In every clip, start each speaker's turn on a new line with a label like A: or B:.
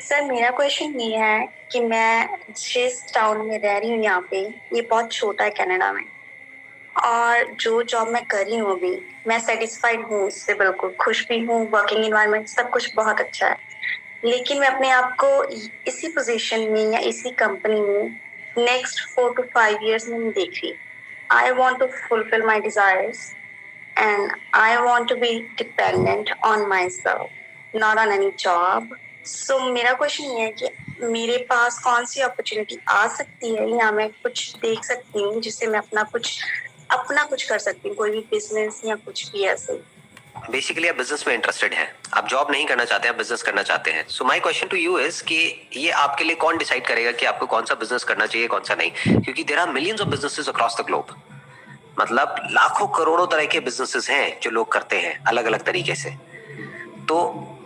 A: Sir मेरा question ये है कि मैं जिस टाउन में रह रही हूँ यहाँ पे, ये बहुत छोटा है कनाडा में। और जो जॉब मैं कर रही हूँ अभी, मैं सेटिस्फाइड हूँ उससे, बिल्कुल खुश भी हूँ। वर्किंग एनवायरनमेंट सब कुछ बहुत अच्छा है। लेकिन मैं अपने आप को इसी पोजीशन में या इसी कंपनी में नेक्स्ट 4 to 5 years में नहीं देख रही। I want to fulfil my desires and I want to be dependent on myself, not on any job. So मेरा क्वेश्चन ये है कि मेरे पास कौन सी अपॉर्चुनिटी आ सकती है या मैं कुछ देख सकती हूँ जिससे मैं अपना कुछ कर सकती हूँ, कोई भी बिजनेस या कुछ भी ऐसे।
B: बेसिकली आप बिजनेस में इंटरेस्टेड हैं, आप जॉब नहीं करना चाहते, आप बिजनेस करना चाहते हैं। So my question to you is कि ये आपके लिए कौन डिसाइड करेगा कि आपको कौन सा बिजनेस करना चाहिए, कौन सा नहीं? क्योंकि there are millions of businesses across the globe. मतलब लाखों करोड़ों तरह के बिजनेसेस हैं जो लोग करते हैं अलग अलग तरीके से। तो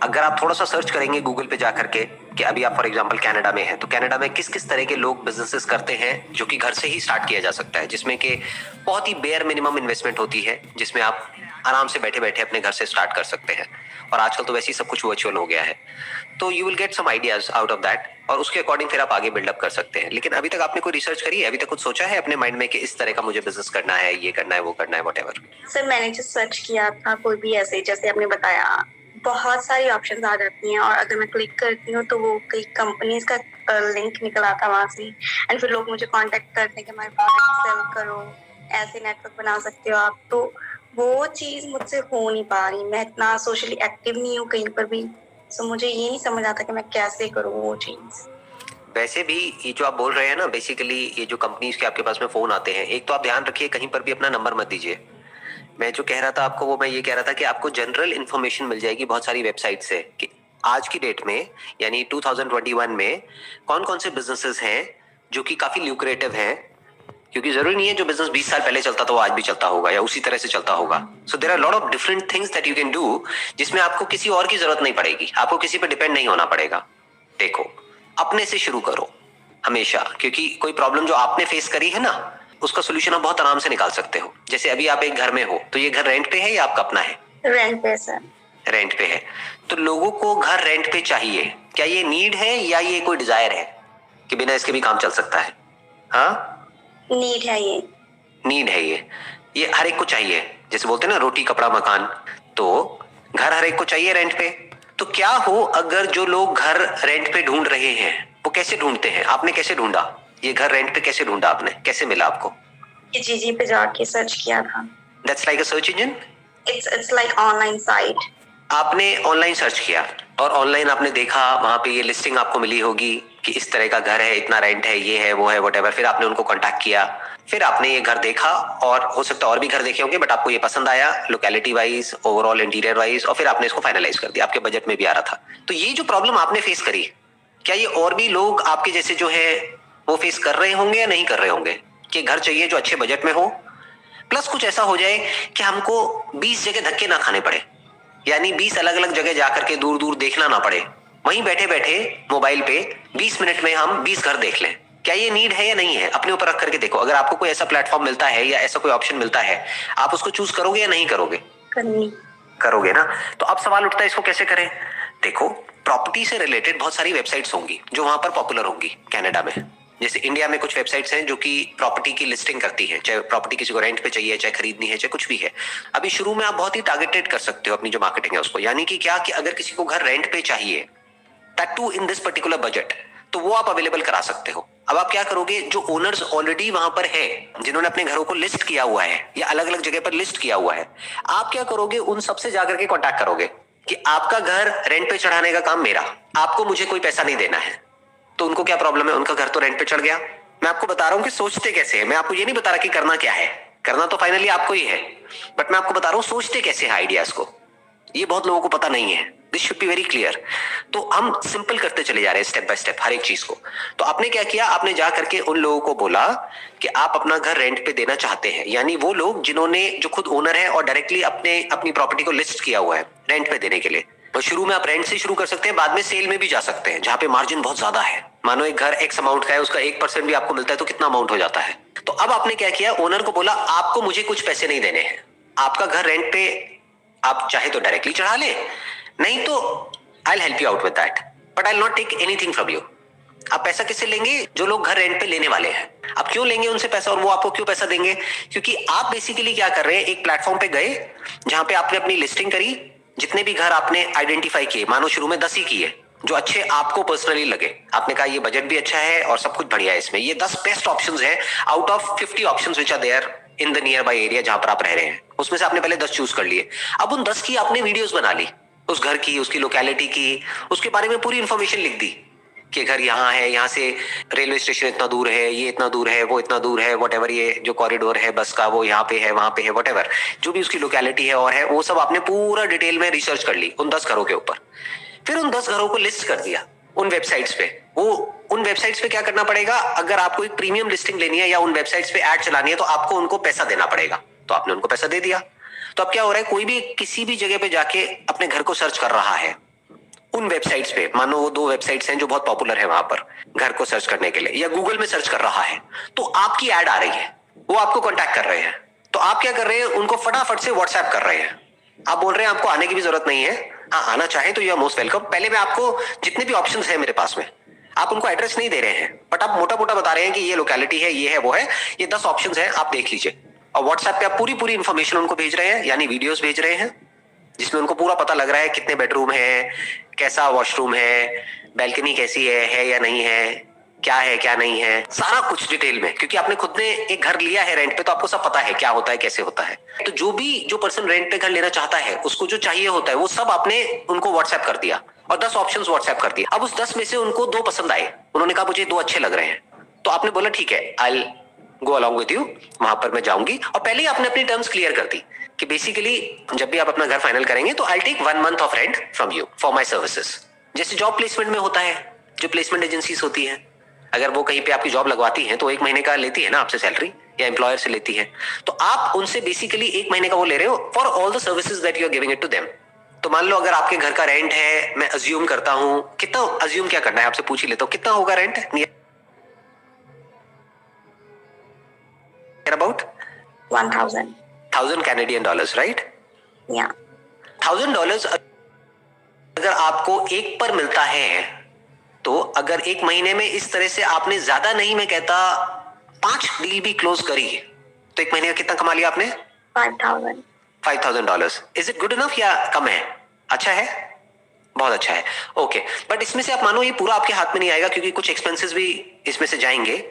B: अगर आप थोड़ा सा सर्च करेंगे गूगल पे जाकर के कि अभी आप फॉर एग्जांपल कनाडा में हैं, तो कनाडा में किस किस तरह के लोग बिजनेसेस करते हैं जो कि घर से ही स्टार्ट किया जा सकता है, जिसमें कि बहुत ही बेयर मिनिमम इन्वेस्टमेंट होती है, जिसमें आप आराम से बैठे बैठे अपने घर से स्टार्ट कर सकते हैं। और आजकल तो वैसे ही सब कुछ वर्चुअल हो गया है। तो you will get some ideas out of that और उसके अकॉर्डिंग फिर आप आगे बिल्डअप कर सकते हैं। लेकिन अभी तक आपने कोई रिसर्च करी है? अभी तक कुछ सोचा है अपने माइंड में कि इस तरह का मुझे बिजनेस करना है, ये करना है, वो करना है, व्हाटएवर?
A: सर मैंने जो सर्च किया था, कोई भी ऐसे जैसे आपने बताया, बहुत सारी ऑप्शंस आ जाती हैं और अगर मैं क्लिक करती हूँ तो वो कई कंपनीज का लिंक निकल आता है वहां से। एंड फिर लोग मुझे कांटेक्ट करते हैं कि हमारे प्रोडक्ट सेल करो, ऐसे नेटवर्क बना सकते हो आप। तो वो चीज मुझसे हो नहीं पा रही। मैं इतना सोशली एक्टिव नहीं हूँ कहीं पर भी। सो मुझे ये नहीं समझ आता कि मैं कैसे करूँ वो चीज।
B: वैसे भी ये जो आप बोल रहे हैं ना, बेसिकली ये जो कंपनीज के आपके पास में फोन आते हैं, एक तो आप ध्यान रखिए कहीं पर भी अपना नंबर मत दीजिए। मैं जो कह रहा था आपको, वो मैं ये कह रहा था कि आपको जनरल इन्फॉर्मेशन मिल जाएगी बहुत सारी वेबसाइट से कि आज की डेट में यानी 2021 में कौन कौन से बिजनेसेस हैं जो कि काफी ल्यूक्रेटिव हैं। क्योंकि जरूरी नहीं है जो बिजनेस 20 साल पहले चलता था वो आज भी चलता होगा या उसी तरह से चलता होगा। So there are lot of different things that you can do, जिसमें आपको किसी और की जरूरत नहीं पड़ेगी, आपको किसी पर डिपेंड नहीं होना पड़ेगा। देखो, अपने से शुरू करो हमेशा, क्योंकि कोई प्रॉब्लम जो आपने फेस करी है ना, उसका सोल्यूशन आप बहुत आराम से निकाल सकते हो। जैसे अभी आप एक घर में हो, तो ये घर रेंट पे है या आपका अपना है?
A: रेंट पे सर।
B: रेंट पे है। तो लोगों को घर रेंट पे चाहिए, क्या ये नीड है या ये कोई डिजायर है कि बिना इसके भी काम चल सकता है? हाँ,
A: नीड है ये।
B: नीड है ये हर एक को चाहिए। जैसे बोलते हैं ना, रोटी कपड़ा मकान, तो घर हर एक को चाहिए रेंट पे। तो क्या हो अगर जो लोग घर रेंट पे ढूंढ रहे हैं, वो कैसे ढूंढते हैं? आपने कैसे ढूंढा ये घर रेंट पे? कैसे ढूंढा आपने? कैसे मिला आपको?
A: जीजी पे जाके सर्च किया था।
B: That's like a search engine.
A: It's like online site.
B: आपने ऑनलाइन सर्च किया और ऑनलाइन आपने देखा, वहां पे ये लिस्टिंग आपको मिली होगी कि इस तरह का घर है, इतना रेंट है, ये है, वो है, व्हाटएवर। फिर आपने उनको कांटेक्ट किया, फिर आपने ये घर देखा, और हो सकता है और भी घर देखे होंगे, बट आपको ये पसंद आया locality wise, overall interior wise, और फिर आपने इसको फाइनलाइज कर दिया, आपके बजट में भी आ रहा था। तो ये जो प्रॉब्लम आपने फेस करी, क्या ये और भी लोग आपके जैसे जो है वो फेस कर रहे होंगे या नहीं कर रहे होंगे? कि घर चाहिए जो अच्छे बजट में हो, प्लस कुछ ऐसा हो जाए कि हमको 20 जगह धक्के ना खाने पड़े, यानी 20 अलग अलग जगह जाकर के दूर दूर देखना ना पड़े, वहीं बैठे बैठे मोबाइल पे 20 मिनट में हम 20 घर देख लें। क्या ये नीड है या नहीं है? अपने ऊपर रख करके देखो। अगर आपको कोई ऐसा प्लेटफॉर्म मिलता है या ऐसा कोई ऑप्शन मिलता है, आप उसको चूज करोगे या नहीं करोगे?
A: करनी।
B: करोगे ना। तो अब सवाल उठता है इसको कैसे करें। देखो, प्रॉपर्टी से रिलेटेड बहुत सारी वेबसाइट्स होंगी जो वहां पर पॉपुलर होंगी कनाडा में। जैसे इंडिया में कुछ वेबसाइट्स हैं जो कि प्रॉपर्टी की लिस्टिंग करती हैं, चाहे प्रॉपर्टी किसी को रेंट पे चाहिए, चाहे खरीदनी है, चाहे कुछ भी है। अभी शुरू में आप बहुत ही टारगेटेड कर सकते हो अपनी जो मार्केटिंग है उसको, यानी कि क्या कि अगर किसी को घर रेंट पे चाहिए, that too in this particular budget, तो वो आप अवेलेबल करा सकते हो। अब आप क्या करोगे, जो ओनर्स ऑलरेडी वहां पर है, जिन्होंने अपने घरों को लिस्ट किया हुआ है या अलग अलग जगह पर लिस्ट किया हुआ है, आप क्या करोगे, उन सबसे जाकर के कांटेक्ट करोगे कि आपका घर रेंट पे चढ़ाने का काम मेरा, आपको मुझे कोई पैसा नहीं देना है। तो उनको क्या प्रॉब्लम है, उनका घर तो रेंट पे चढ़ गया। मैं आपको बता रहा हूं कि सोचते कैसे है, मैं आपको ये नहीं बता रहा कि करना क्या है, करना तो फाइनली आपको ही है, बट मैं आपको बता रहा हूं सोचते कैसे है आइडियाज को। ये बहुत लोगों को पता नहीं है। This should be very clear. तो हम सिंपल करते चले जा रहे हैं स्टेप बाय स्टेप हर एक चीज को। तो आपने क्या किया, आपने जा करके उन लोगों को बोला कि आप अपना घर रेंट पे देना चाहते हैं, यानी वो लोग जिन्होंने, जो खुद ओनर है और डायरेक्टली अपने अपनी प्रॉपर्टी को लिस्ट किया हुआ है रेंट पे देने के लिए। तो शुरू में आप रेंट से शुरू कर सकते हैं, बाद में सेल में भी जा सकते हैं जहां पे मार्जिन बहुत ज्यादा है। मानो एक घर एक्स अमाउंट का है, उसका 1% भी आपको मिलता है तो कितना अमाउंट हो जाता है। तो अब आपने क्या किया, ओनर को बोला आपको मुझे कुछ पैसे नहीं देने हैं, आपका घर रेंट पे आप चाहे तो डायरेक्टली चढ़ा ले, नहीं तो I will help you out with that. But I will not take anything from you. आप पैसा किससे लेंगे? जो लोग घर रेंट पे लेने वाले हैं। आप क्यों लेंगे उनसे पैसा और वो आपको क्यों पैसा देंगे? क्योंकि आप बेसिकली क्या कर रहे हैं, एक प्लेटफॉर्म पे गए जहां पे आपने अपनी लिस्टिंग करी, जितने भी घर आपने आइडेंटिफाई किए, मानो शुरू में 10 ही किए जो अच्छे आपको पर्सनली लगे, आपने कहा ये बजट भी अच्छा है और सब कुछ बढ़िया है इसमें, ये 10 बेस्ट ऑप्शंस है out of 50 options which are there in the nearby area जहां पर आप रह रहे हैं। उसमें से आपने पहले 10 चूज कर लिए। अब उन 10 की आपने वीडियोस बना ली, उस घर की, उसकी लोकेलिटी की, उसके बारे में पूरी इंफॉर्मेशन लिख दी कि घर यहाँ है, यहाँ से रेलवे स्टेशन इतना दूर है, ये इतना दूर है, वो इतना दूर है, वॉटेवर, ये जो कॉरिडोर है बस का वो यहाँ पे है, वहां पे है, वॉटेवर जो भी उसकी लोकेलिटी है और है, वो सब आपने पूरा डिटेल में रिसर्च कर ली उन 10 घरों के ऊपर। फिर उन 10 घरों को लिस्ट कर दिया उन वेबसाइट्स पे। वो उन वेबसाइट्स पे क्या करना पड़ेगा, अगर आपको एक प्रीमियम लिस्टिंग लेनी है या उन वेबसाइट्स पे ऐड चलानी है तो आपको उनको पैसा देना पड़ेगा। तो आपने उनको पैसा दे दिया। तो अब क्या हो रहा है, कोई भी किसी भी जगह पे जाके अपने घर को सर्च कर रहा है उन वेबसाइट्स पे, मानो वो 2 वेबसाइट्स हैं जो बहुत पॉपुलर है वहां पर घर को सर्च करने के लिए, या गूगल में सर्च कर रहा है, तो आपकी ऐड आ रही है, वो आपको कांटेक्ट कर रहे हैं। तो आप क्या कर रहे हैं, उनको फटाफट से व्हाट्सएप कर रहे हैं। आप बोल रहे हैं आपको आने की भी जरूरत नहीं है, हाँ आना चाहे तो यू आर मोस्ट वेलकम। पहले मैं आपको जितने भी ऑप्शन है मेरे पास में, आप उनको एड्रेस नहीं दे रहे हैं बट आप मोटा मोटा बता रहे हैं कि ये लोकेलिटी है, ये है, वो है, ये 10 ऑप्शन है, आप देख लीजिए। और व्हाट्सएप पे आप पूरी पूरी इंफॉर्मेशन उनको भेज रहे हैं, यानी वीडियोस भेज रहे हैं जिसमें उनको पूरा पता लग रहा है कितने बेडरूम है, कैसा वॉशरूम है, बैल्कनी कैसी है या नहीं है, क्या है क्या नहीं है, सारा कुछ डिटेल में। क्योंकि आपने खुद ने एक घर लिया है रेंट पे तो आपको सब पता है क्या होता है, कैसे होता है। तो जो पर्सन रेंट पे घर लेना चाहता है उसको जो चाहिए होता है वो सब आपने उनको व्हाट्सएप कर दिया और 10 ऑप्शंस व्हाट्सएप कर दिए। अब उस 10 में से उनको 2 पसंद आए, उन्होंने कहा मुझे 2 अच्छे लग रहे हैं, तो आपने बोला ठीक है आई गो अलॉन्ग विद यू, वहां पर मैं जाऊंगी। और पहले ही आपने अपनी टर्म्स क्लियर कर दी कि बेसिकली जब भी आप अपना घर फाइनल करेंगे तो I take 1 month of rent from you for my services. जैसे जॉब प्लेसमेंट में होता है, जो प्लेसमेंट एजेंसीज होती है, अगर वो कहीं पे आपकी जॉब लगवाती है तो 1 महीने का लेती है ना आपसे सैलरी, या एम्प्लॉयर से लेती है, तो आप उनसे बेसिकली 1 महीने का वो ले रहे हो for all the services that you are giving it to them. तो मान लो अगर आपके घर का रेंट है, मैं अज्यूम करता हूं, कितना अज्यूम क्या करना है आपसे पूछ ही लेता हूं, कितना होगा rent about?
A: 1000
B: Canadian dollars, right?
A: या
B: $1000 अगर आपको एक पर मिलता है, तो अगर 1 महीने में इस तरह से आपने ज्यादा नहीं, मैं कहता 5 डील भी क्लोज करी, तो 1 महीने का कितना कमा लिया आपने?
A: 5000
B: इज इट गुड इनफ या कम है? अच्छा है, बहुत अच्छा है, ओके। बट इसमें से आप मानो ये पूरा आपके हाथ में नहीं आएगा क्योंकि कुछ एक्सपेंसेस भी इसमें से जाएंगे,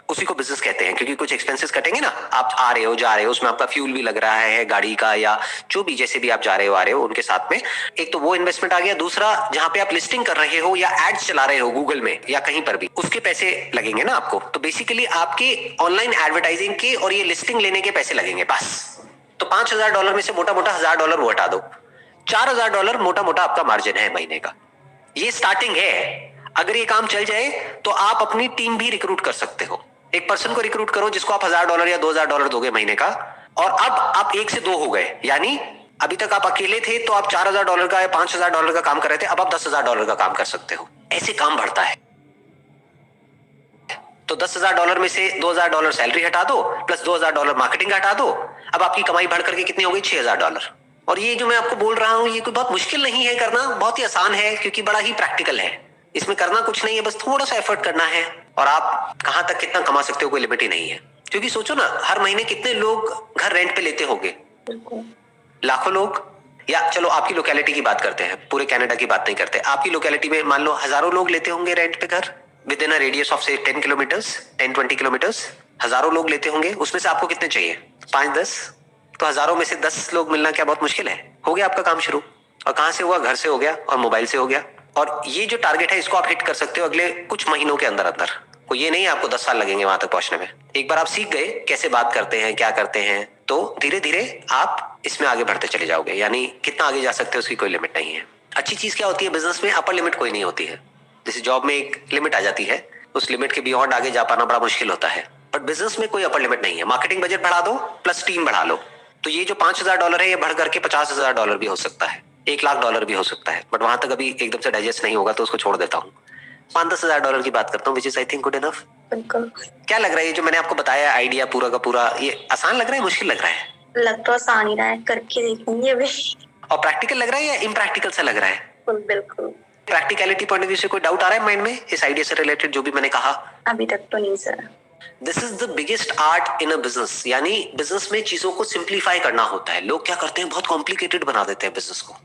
B: उसी को बिजनेस कहते हैं, क्योंकि कुछ एक्सपेंसेस कटेंगे ना, आप आ रहे हो जा रहे हो, उसमें आपका फ्यूल भी लग रहा है गाड़ी का, या जो भी जैसे भी आप जा रहे हो आ रहे हो उनके साथ में, एक तो वो इन्वेस्टमेंट आ गया। दूसरा, जहां पे आप लिस्टिंग कर रहे हो या एड्स चला रहे हो गूगल में या कहीं पर भी, उसके पैसे लगेंगे ना आपको। तो बेसिकली आपके ऑनलाइन एडवर्टाइजिंग के और ये लिस्टिंग लेने के पैसे लगेंगे बस। तो $5000 में से मोटा मोटा $1000 वो हटा दो, $4000 मोटा मोटा आपका मार्जिन है महीने का। ये स्टार्टिंग है। अगर ये काम चल जाए तो आप अपनी टीम भी रिक्रूट कर सकते हो। एक पर्सन को रिक्रूट करो जिसको आप $1000 या $2000 दोगे महीने का, और अब आप 1 से 2 हो गए, यानी अभी तक आप अकेले थे तो आप $4000 का या $5000 का काम कर रहे थे, अब आप $10,000 का काम कर सकते हो। ऐसे काम बढ़ता है। तो $10,000 में से $2000 सैलरी हटा दो प्लस $2000 मार्केटिंग हटा दो, अब आपकी कमाई बढ़ करके कितनी हो गई? $6000। और ये जो मैं आपको बोल रहा हूं ये कोई बहुत मुश्किल नहीं है करना, बहुत ही आसान है क्योंकि बड़ा ही प्रैक्टिकल है। इसमें करना कुछ नहीं है, बस थोड़ा सा एफर्ट करना है और आप कहां तक कितना कमा सकते हो कोई लिमिट ही नहीं है। क्योंकि सोचो ना, हर महीने कितने लोग घर रेंट पे लेते होंगे? लाखों लोग। या चलो आपकी लोकेलिटी की बात करते हैं, पूरे कनाडा की बात नहीं करते, आपकी लोकेलिटी में मान लो हजारों लोग लेते होंगे रेंट पे घर, with in a radius of से 10 किलोमीटर्स, 10-20 किलोमीटर्स, हजारों लोग लेते होंगे। उसमें से आपको कितने चाहिए? 5-10। तो हजारों में से 10 लोग मिलना क्या बहुत मुश्किल है? हो गया आपका काम शुरू। और कहां से हुआ? घर से हो गया और मोबाइल से हो गया। और ये जो टारगेट है इसको आप हिट कर सकते हो अगले कुछ महीनों के अंदर अंदर। कोई ये नहीं आपको 10 साल लगेंगे वहां तक पहुंचने में। एक बार आप सीख गए कैसे बात करते हैं, क्या करते हैं, तो धीरे धीरे आप इसमें आगे बढ़ते चले जाओगे। यानी कितना आगे जा सकते हो उसकी कोई लिमिट नहीं है। अच्छी चीज क्या होती है बिजनेस में? अपर लिमिट कोई नहीं होती है। जैसे जॉब में एक लिमिट आ जाती है, उस लिमिट के बियॉन्ड आगे जा पाना बड़ा मुश्किल होता है, बट बिजनेस में कोई अपर लिमिट नहीं है। मार्केटिंग बजट बढ़ा दो प्लस टीम बढ़ा लो, तो ये जो $5000 है ये बढ़ करके $50,000 भी हो सकता है, $1,00,000 भी हो सकता है। बट वहां तक अभी एकदम से डाइजेस्ट नहीं होगा तो उसको छोड़ देता हूँ। $5-10,000 की बात करता हूँ, which is I think good enough.
A: बिल्कुल।
B: क्या लग रहा है ये जो मैंने आपको बताया आइडिया पूरा का पूरा, ये आसान लग रहा है मुश्किल लग रहा है?
A: लग तो आसान ही रहा है, करके देखेंगे अभी।
B: और प्रैक्टिकल लग रहा है या इम्प्रैक्टिकल सा लग रहा है?
A: बिल्कुल।
B: प्रैक्टिकलिटी पॉइंट ऑफ व्यू से कोई डाउट आ रहा है माइंड में इस आइडिया से रिलेटेड जो भी मैंने कहा?
A: अभी तक तो नहीं sir.
B: This is the biggest art in a business, यानी बिजनेस में चीजों को सिंप्लीफाई करना होता है। लोग क्या करते हैं, बहुत कॉम्प्लिकेटेड बना देते हैं बिजनेस को।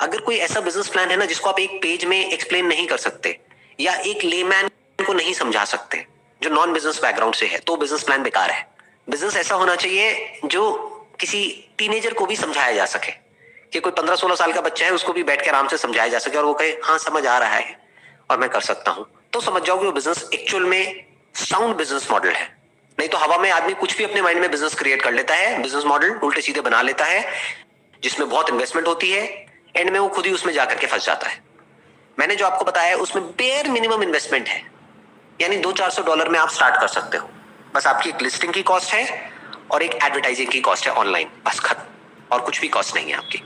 B: अगर कोई ऐसा बिजनेस प्लान है ना जिसको आप एक पेज में एक्सप्लेन नहीं कर सकते या एक लेमैन को नहीं समझा सकते जो नॉन बिजनेस बैकग्राउंड से है, तो बिजनेस प्लान बेकार है। बिजनेस ऐसा होना चाहिए जो किसी टीनेजर को भी समझाया जा सके, कि कोई 15-16 साल का बच्चा है उसको भी बैठ के आराम से समझाया जा सके और वो कहे हाँ समझ आ रहा है और मैं कर सकता हूं, तो समझ जाओगे वो बिजनेस एक्चुअल में साउंड बिजनेस मॉडल है। नहीं तो हवा में आदमी कुछ भी अपने माइंड में बिजनेस क्रिएट कर लेता है, बिजनेस मॉडल उल्टे सीधे बना लेता है जिसमें बहुत इन्वेस्टमेंट होती है, एंड में वो खुद ही उसमें जाकर के फंस जाता है। मैंने जो आपको बताया उसमें बेयर मिनिमम इन्वेस्टमेंट है, यानी $200-400 में आप स्टार्ट कर सकते हो। बस आपकी एक लिस्टिंग की कॉस्ट है और एक एडवर्टाइजिंग की कॉस्ट है ऑनलाइन, बस खत्म, और कुछ भी कॉस्ट नहीं है आपकी।